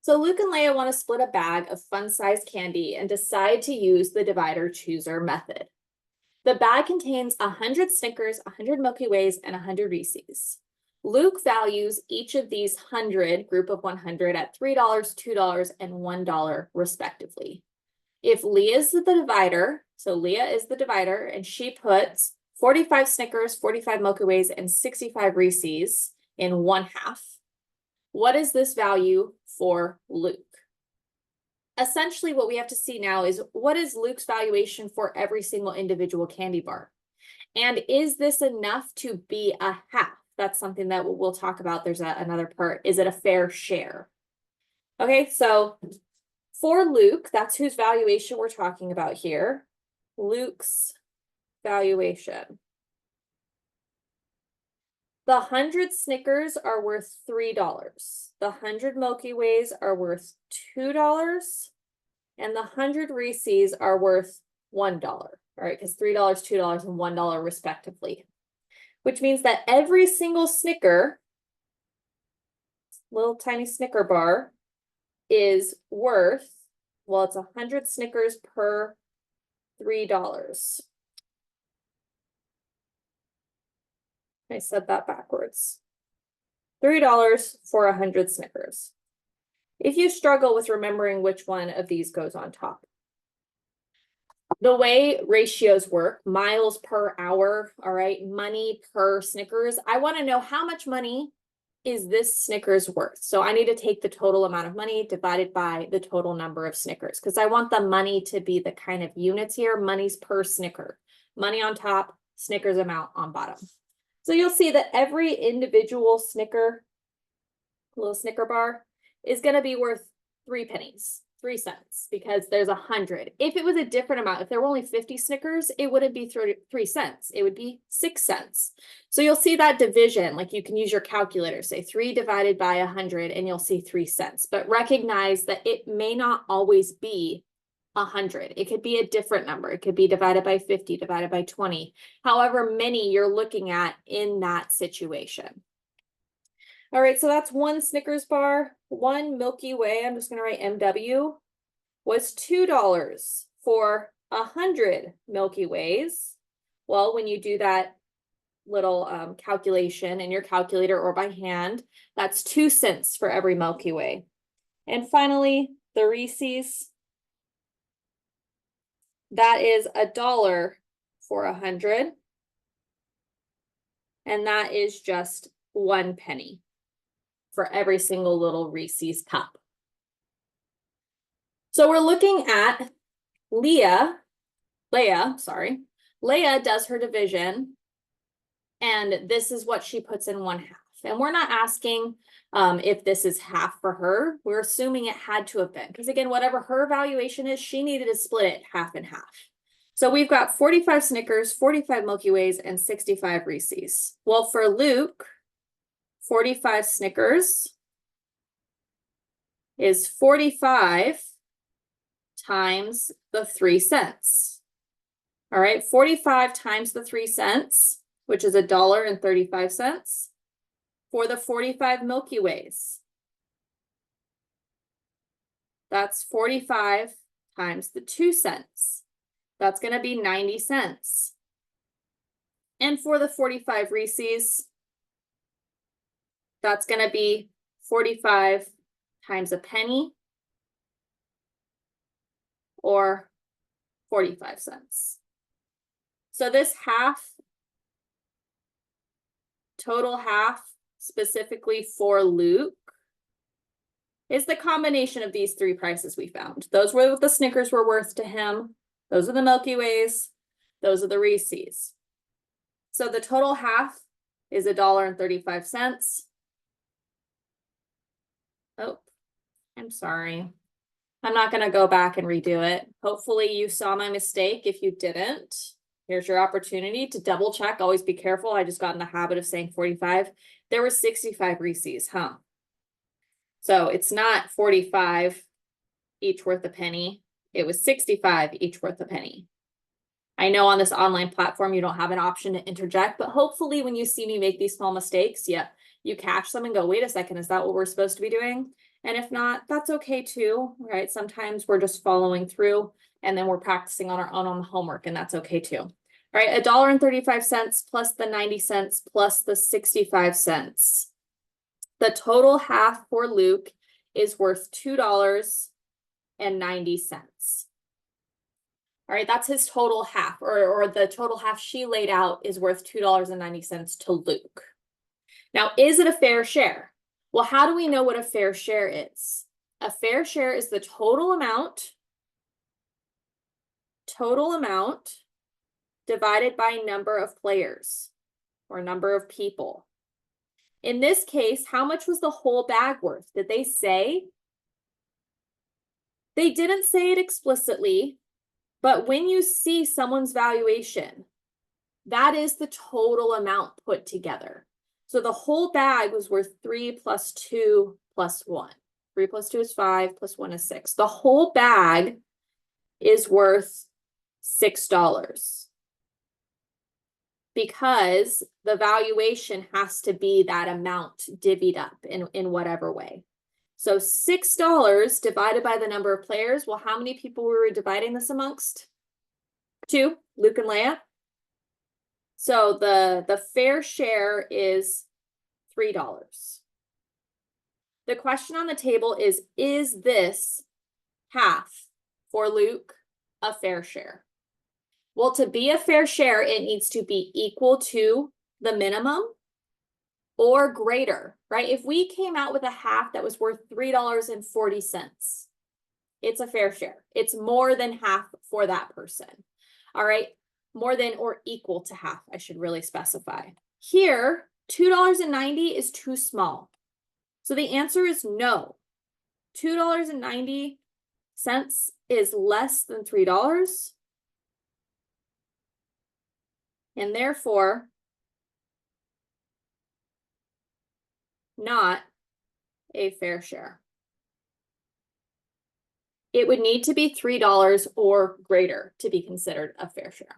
So Luke and Leia want to split a bag of fun-sized candy and decide to use the divider-chooser method. The bag contains 100 Snickers, 100 Milky Ways, and 100 Reese's. Luke values each of these 100, group of 100, at $3, $2, and $1 respectively. If Leah is the divider, so Leah is the divider, and she puts 45 Snickers, 45 Milky Ways, and 65 Reese's in one half, what is this value for Luke? Essentially, what we have to see now is what is Luke's valuation for every single individual candy bar? And is this enough to be a half? That's something that we'll talk about. There's another part. Is it a fair share? Okay, so for Luke, that's whose valuation we're talking about here. Luke's valuation. The 100 Snickers are worth $3. The 100 Milky Ways are worth $2. And the 100 Reese's are worth $1. All right, because $3, $2, and $1 respectively. Which means that every single Snicker, little tiny Snicker bar, is worth, well, it's 100 Snickers per $3. I said that backwards. $3 for 100 Snickers. If you struggle with remembering which one of these goes on top, the way ratios work, miles per hour, all right, money per Snickers, I want to know how much money is this Snickers worth. So I need to take the total amount of money divided by the total number of Snickers, because I want the money to be the kind of units here, monies per Snicker. Money on top, Snickers amount on bottom. So you'll see that every individual Snicker, little Snicker bar, is going to be worth 3 pennies, 3 cents, because there's 100. If it was a different amount, if there were only 50 Snickers, it wouldn't be 3 cents. It would be 6 cents. So you'll see that division, like you can use your calculator, say 3 divided by 100, and you'll see 3 cents. But recognize that it may not always be 100. It could be a different number. It could be divided by 50, divided by 20, however many you're looking at in that situation. All right, so that's one Snickers bar. One Milky Way, I'm just going to write MW, was $2 for 100 Milky Ways. Well, when you do that little calculation in your calculator or by hand, that's 2 cents for every Milky Way. And finally, the Reese's, that is $1 for 100. And that is just 1 penny for every single little Reese's cup. So we're looking at Leia does her division, and this is what she puts in one half. And we're not asking if this is half for her. We're assuming it had to have been, because again, whatever her valuation is, she needed to split it half and half. So we've got 45 Snickers, 45 Milky Ways, and 65 Reese's. Well, for Luke, 45 Snickers is 45 times the 3 cents. All right, 45 times the 3 cents, which is $1.35 for the 45 Milky Ways. That's 45 times the 2 cents. That's going to be 90 cents. And for the 45 Reese's, that's going to be 45 times a penny, or 45 cents. So this half, total half, specifically for Luke, is the combination of these 3 prices we found. Those were what the Snickers were worth to him. Those are the Milky Ways. Those are the Reese's. So the total half is $1.35. Oh, I'm sorry. I'm not going to go back and redo it. Hopefully you saw my mistake. If you didn't, here's your opportunity to double check. Always be careful. I just got in the habit of saying 45. There were 65 Reese's, huh? So it's not 45 each worth a penny. It was 65 each worth a penny. I know on this online platform, you don't have an option to interject, but hopefully when you see me make these small mistakes, You catch them and go, wait a second, is that what we're supposed to be doing? And if not, that's okay too, right? Sometimes we're just following through and then we're practicing on our own on the homework, and that's okay too. All right, $1.35 plus the 90 cents plus the 65 cents. The total half for Luke is worth $2.90. All right, that's his total half, or the total half she laid out is worth $2.90 to Luke. Now, is it a fair share? Well, how do we know what a fair share is? A fair share is the total amount divided by number of players or number of people. In this case, how much was the whole bag worth? Did they say? They didn't say it explicitly, but when you see someone's valuation, that is the total amount put together. So the whole bag was worth 3 plus 2 plus 1. 3 plus 2 is 5, plus 1 is 6. The whole bag is worth $6 because the valuation has to be that amount divvied up in whatever way. So $6 divided by the number of players. Well, how many people were we dividing this amongst? 2, Luke and Leia. So the fair share is $3. The question on the table is this half for Luke a fair share? Well, to be a fair share, it needs to be equal to the minimum or greater, right? If we came out with a half that was worth $3.40, it's a fair share. It's more than half for that person. All right, more than or equal to half, I should really specify. Here, $2.90 is too small. So the answer is no. $2.90 is less than $3. And therefore, not a fair share. It would need to be $3 or greater to be considered a fair share.